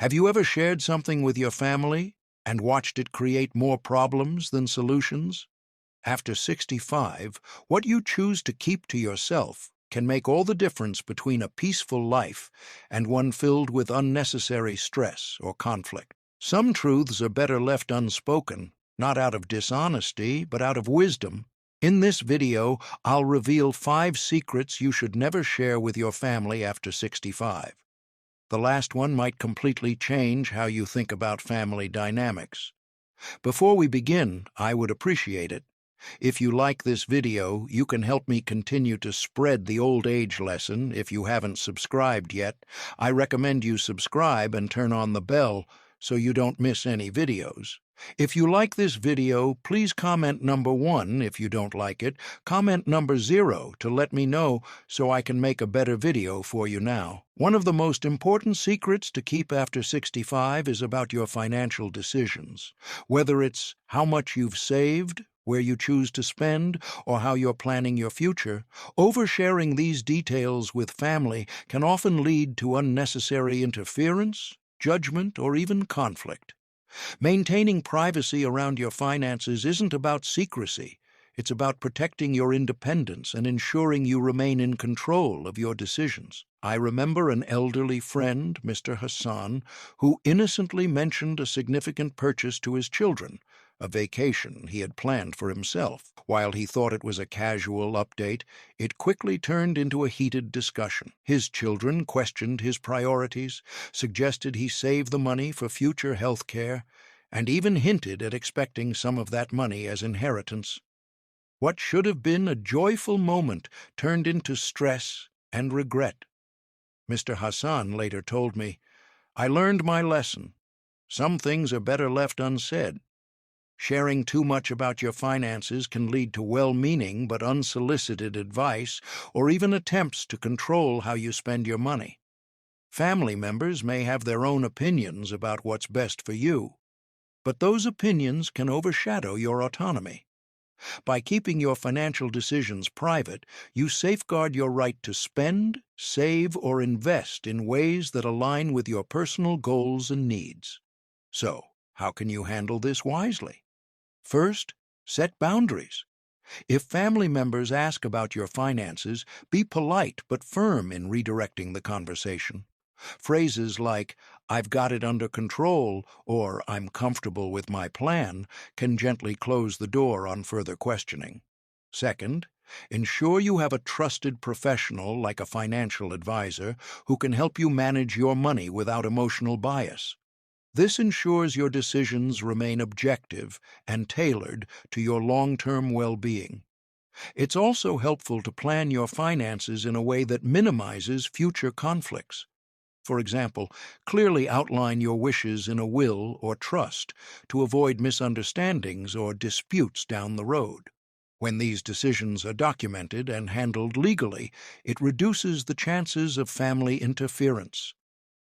Have you ever shared something with your family and watched it create more problems than solutions? After 65, what you choose to keep to yourself can make all the difference between a peaceful life and one filled with unnecessary stress or conflict. Some truths are better left unspoken, not out of dishonesty, but out of wisdom. In this video, I'll reveal 5 secrets you should never share with your family after 65. The last one might completely change how you think about family dynamics. Before we begin, I would appreciate it if you like this video. You can help me continue to spread the old age lesson. If you haven't subscribed yet, I recommend you subscribe and turn on the bell so you don't miss any videos. If you like this video, please comment number 1. If you don't like it, comment number 0 to let me know so I can make a better video for you now. One of the most important secrets to keep after 65 is about your financial decisions. Whether it's how much you've saved, where you choose to spend, or how you're planning your future, oversharing these details with family can often lead to unnecessary interference, judgment, or even conflict. Maintaining privacy around your finances isn't about secrecy. It's about protecting your independence and ensuring you remain in control of your decisions. I remember an elderly friend, Mr. Hassan, who innocently mentioned a significant purchase to his children, a vacation he had planned for himself. While he thought it was a casual update, it quickly turned into a heated discussion. His children questioned his priorities, suggested he save the money for future health care, and even hinted at expecting some of that money as inheritance. What should have been a joyful moment turned into stress and regret. Mr. Hassan later told me, "I learned my lesson. Some things are better left unsaid." Sharing too much about your finances can lead to well-meaning but unsolicited advice or even attempts to control how you spend your money. Family members may have their own opinions about what's best for you, but those opinions can overshadow your autonomy. By keeping your financial decisions private, you safeguard your right to spend, save, or invest in ways that align with your personal goals and needs. So, how can you handle this wisely? First, set boundaries. If family members ask about your finances, be polite but firm in redirecting the conversation. Phrases like, "I've got it under control," or "I'm comfortable with my plan," can gently close the door on further questioning. Second, ensure you have a trusted professional like a financial advisor who can help you manage your money without emotional bias. This ensures your decisions remain objective and tailored to your long-term well-being. It's also helpful to plan your finances in a way that minimizes future conflicts. For example, clearly outline your wishes in a will or trust to avoid misunderstandings or disputes down the road. When these decisions are documented and handled legally, it reduces the chances of family interference.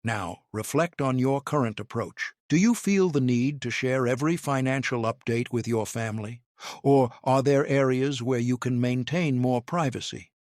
Now, reflect on your current approach. Do you feel the need to share every financial update with your family? Or are there areas where you can maintain more privacy?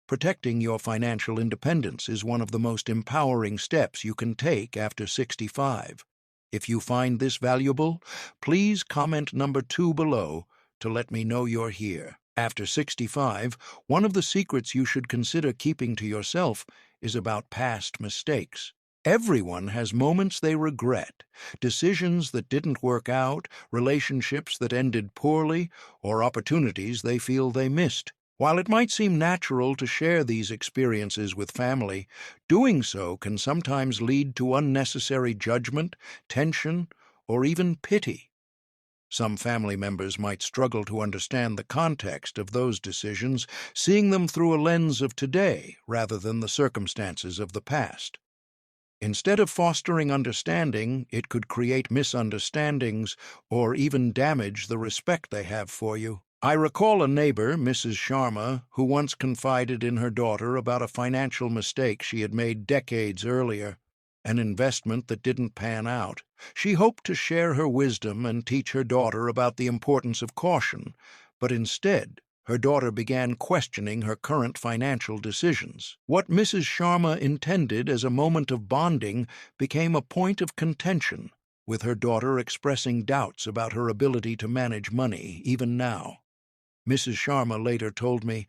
Protecting your financial independence is one of the most empowering steps you can take after 65. If you find this valuable, please comment number 2 below to let me know you're here. After 65, one of the secrets you should consider keeping to yourself is about past mistakes. Everyone has moments they regret, decisions that didn't work out, relationships that ended poorly, or opportunities they feel they missed. While it might seem natural to share these experiences with family, doing so can sometimes lead to unnecessary judgment, tension, or even pity. Some family members might struggle to understand the context of those decisions, seeing them through a lens of today rather than the circumstances of the past. Instead of fostering understanding, it could create misunderstandings or even damage the respect they have for you. I recall a neighbor, Mrs. Sharma, who once confided in her daughter about a financial mistake she had made decades earlier, an investment that didn't pan out. She hoped to share her wisdom and teach her daughter about the importance of caution, but instead, her daughter began questioning her current financial decisions. What Mrs. Sharma intended as a moment of bonding became a point of contention, with her daughter expressing doubts about her ability to manage money even now. Mrs. Sharma later told me,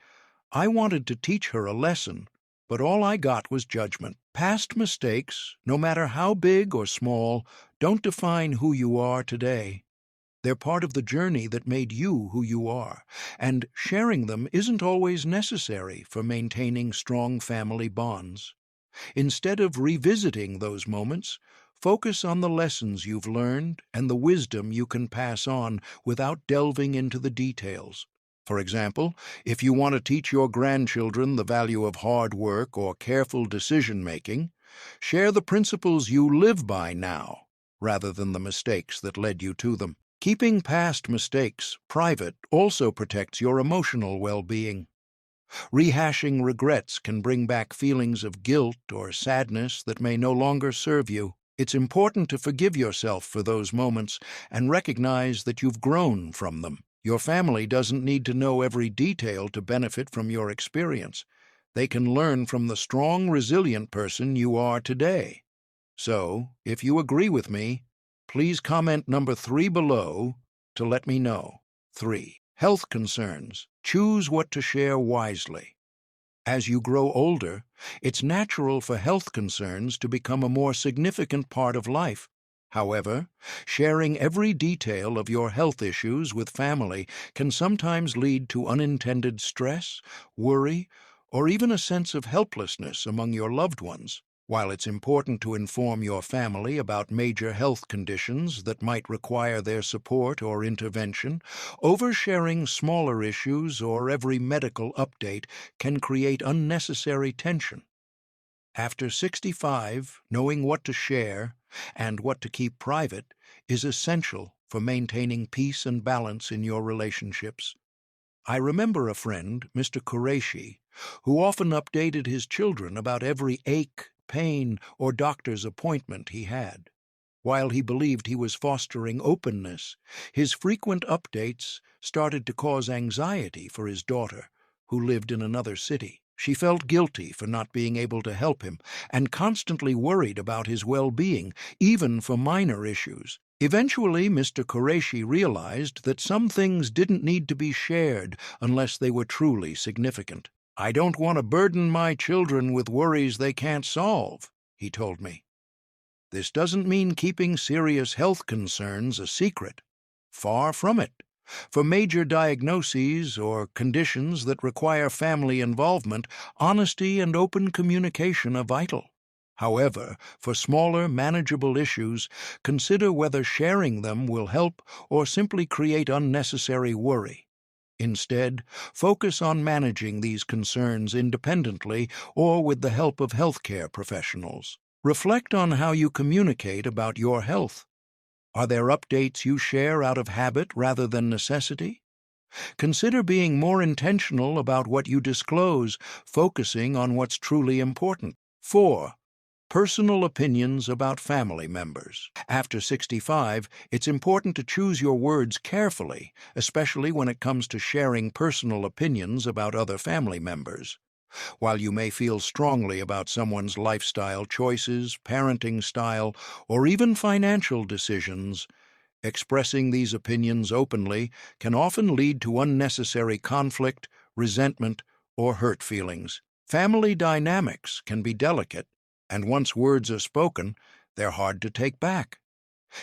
"I wanted to teach her a lesson, but all I got was judgment. Past mistakes, no matter how big or small, don't define who you are today. They're part of the journey that made you who you are, and sharing them isn't always necessary for maintaining strong family bonds. Instead of revisiting those moments, focus on the lessons you've learned and the wisdom you can pass on without delving into the details. For example, if you want to teach your grandchildren the value of hard work or careful decision-making, share the principles you live by now, rather than the mistakes that led you to them. Keeping past mistakes private also protects your emotional well-being. Rehashing regrets can bring back feelings of guilt or sadness that may no longer serve you. It's important to forgive yourself for those moments and recognize that you've grown from them. Your family doesn't need to know every detail to benefit from your experience. They can learn from the strong, resilient person you are today. So, if you agree with me, please comment number 3 below to let me know. 3. Health concerns. Choose what to share wisely. As you grow older, it's natural for health concerns to become a more significant part of life. However, sharing every detail of your health issues with family can sometimes lead to unintended stress, worry, or even a sense of helplessness among your loved ones. While it's important to inform your family about major health conditions that might require their support or intervention, oversharing smaller issues or every medical update can create unnecessary tension. After 65, knowing what to share and what to keep private is essential for maintaining peace and balance in your relationships. I remember a friend, Mr. Qureshi, who often updated his children about every ache, pain, or doctor's appointment he had. While he believed he was fostering openness, his frequent updates started to cause anxiety for his daughter, who lived in another city. She felt guilty for not being able to help him and constantly worried about his well-being, even for minor issues. Eventually, Mr. Qureshi realized that some things didn't need to be shared unless they were truly significant. "I don't want to burden my children with worries they can't solve," he told me. This doesn't mean keeping serious health concerns a secret. Far from it. For major diagnoses or conditions that require family involvement, honesty and open communication are vital. However, for smaller, manageable issues, consider whether sharing them will help or simply create unnecessary worry. Instead, focus on managing these concerns independently or with the help of healthcare professionals. Reflect on how you communicate about your health. Are there updates you share out of habit rather than necessity? Consider being more intentional about what you disclose, focusing on what's truly important. 4. Personal opinions about family members. After 65, it's important to choose your words carefully, especially when it comes to sharing personal opinions about other family members. While you may feel strongly about someone's lifestyle choices, parenting style, or even financial decisions, expressing these opinions openly can often lead to unnecessary conflict, resentment, or hurt feelings. Family dynamics can be delicate, and once words are spoken, they're hard to take back.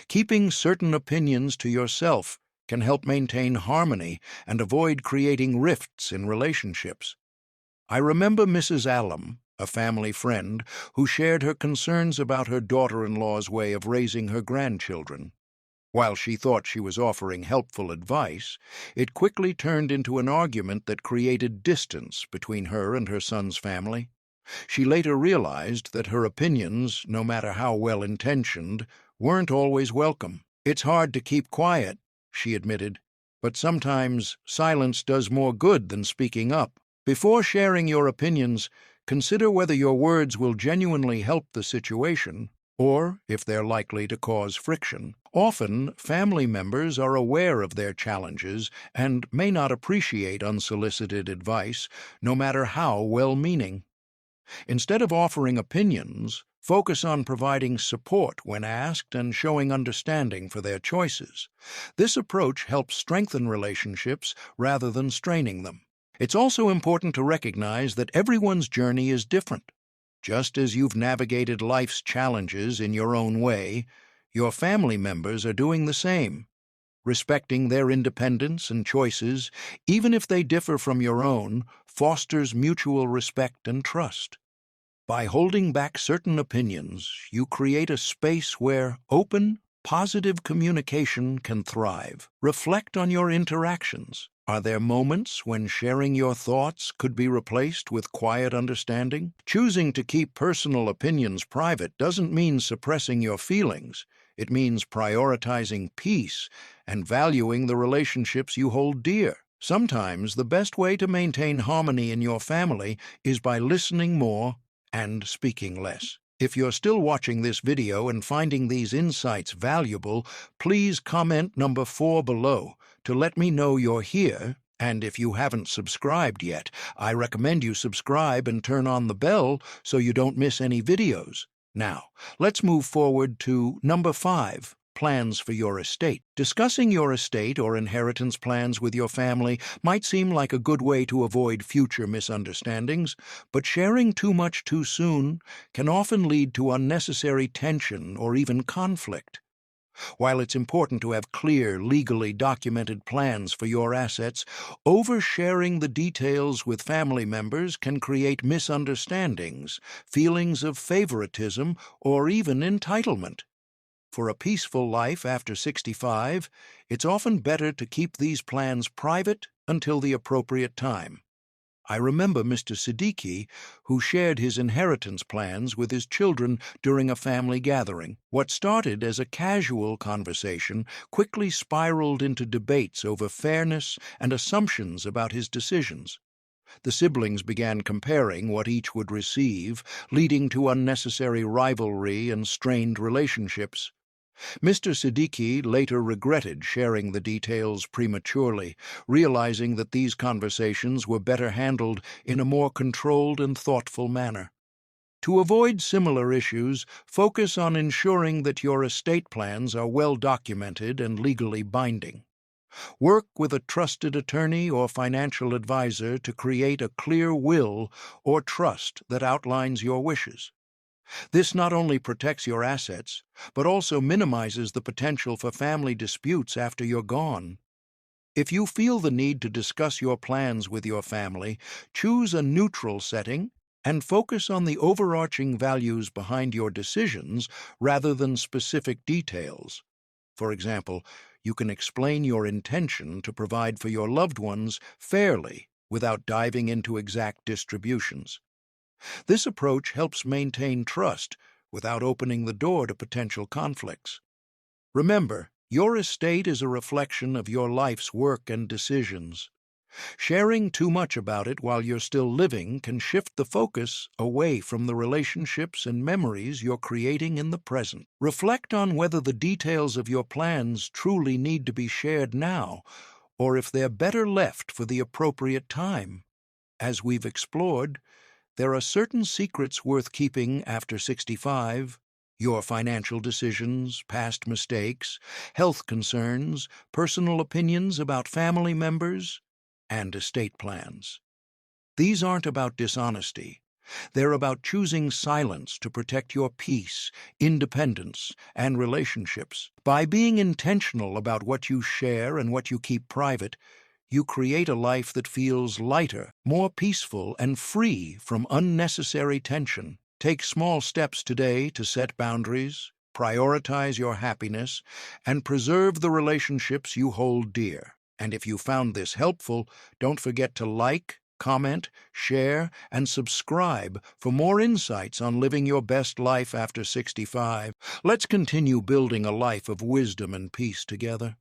Keeping certain opinions to yourself can help maintain harmony and avoid creating rifts in relationships. I remember Mrs. Allam, a family friend, who shared her concerns about her daughter-in-law's way of raising her grandchildren. While she thought she was offering helpful advice, it quickly turned into an argument that created distance between her and her son's family. She later realized that her opinions, no matter how well-intentioned, weren't always welcome. "It's hard to keep quiet," she admitted, "but sometimes silence does more good than speaking up." Before sharing your opinions, consider whether your words will genuinely help the situation or if they're likely to cause friction. Often, family members are aware of their challenges and may not appreciate unsolicited advice, no matter how well-meaning. Instead of offering opinions, focus on providing support when asked and showing understanding for their choices. This approach helps strengthen relationships rather than straining them. It's also important to recognize that everyone's journey is different. Just as you've navigated life's challenges in your own way, your family members are doing the same. Respecting their independence and choices, even if they differ from your own, fosters mutual respect and trust. By holding back certain opinions, you create a space where open, positive communication can thrive. Reflect on your interactions. Are there moments when sharing your thoughts could be replaced with quiet understanding? Choosing to keep personal opinions private doesn't mean suppressing your feelings. It means prioritizing peace and valuing the relationships you hold dear. Sometimes the best way to maintain harmony in your family is by listening more and speaking less. If you're still watching this video and finding these insights valuable, please comment number 4 below to let me know you're here. And if you haven't subscribed yet, I recommend you subscribe and turn on the bell so you don't miss any videos. Now, let's move forward to number 5. Plans for your estate. Discussing your estate or inheritance plans with your family might seem like a good way to avoid future misunderstandings, but sharing too much too soon can often lead to unnecessary tension or even conflict. While it's important to have clear, legally documented plans for your assets, oversharing the details with family members can create misunderstandings, feelings of favoritism, or even entitlement. For a peaceful life after 65, it's often better to keep these plans private until the appropriate time. I remember Mr. Siddiqui, who shared his inheritance plans with his children during a family gathering. What started as a casual conversation quickly spiraled into debates over fairness and assumptions about his decisions. The siblings began comparing what each would receive, leading to unnecessary rivalry and strained relationships. Mr. Siddiqui later regretted sharing the details prematurely, realizing that these conversations were better handled in a more controlled and thoughtful manner. To avoid similar issues, focus on ensuring that your estate plans are well documented and legally binding. Work with a trusted attorney or financial advisor to create a clear will or trust that outlines your wishes. This not only protects your assets, but also minimizes the potential for family disputes after you're gone. If you feel the need to discuss your plans with your family, choose a neutral setting and focus on the overarching values behind your decisions rather than specific details. For example, you can explain your intention to provide for your loved ones fairly without diving into exact distributions. This approach helps maintain trust without opening the door to potential conflicts. Remember, your estate is a reflection of your life's work and decisions. Sharing too much about it while you're still living can shift the focus away from the relationships and memories you're creating in the present. Reflect on whether the details of your plans truly need to be shared now, or if they're better left for the appropriate time. As we've explored, there are certain secrets worth keeping after 65: your financial decisions, past mistakes, health concerns, personal opinions about family members, and estate plans. These aren't about dishonesty. They're about choosing silence to protect your peace, independence, and relationships. By being intentional about what you share and what you keep private, you create a life that feels lighter, more peaceful, and free from unnecessary tension. Take small steps today to set boundaries, prioritize your happiness, and preserve the relationships you hold dear. And if you found this helpful, don't forget to like, comment, share, and subscribe for more insights on living your best life after 65. Let's continue building a life of wisdom and peace together.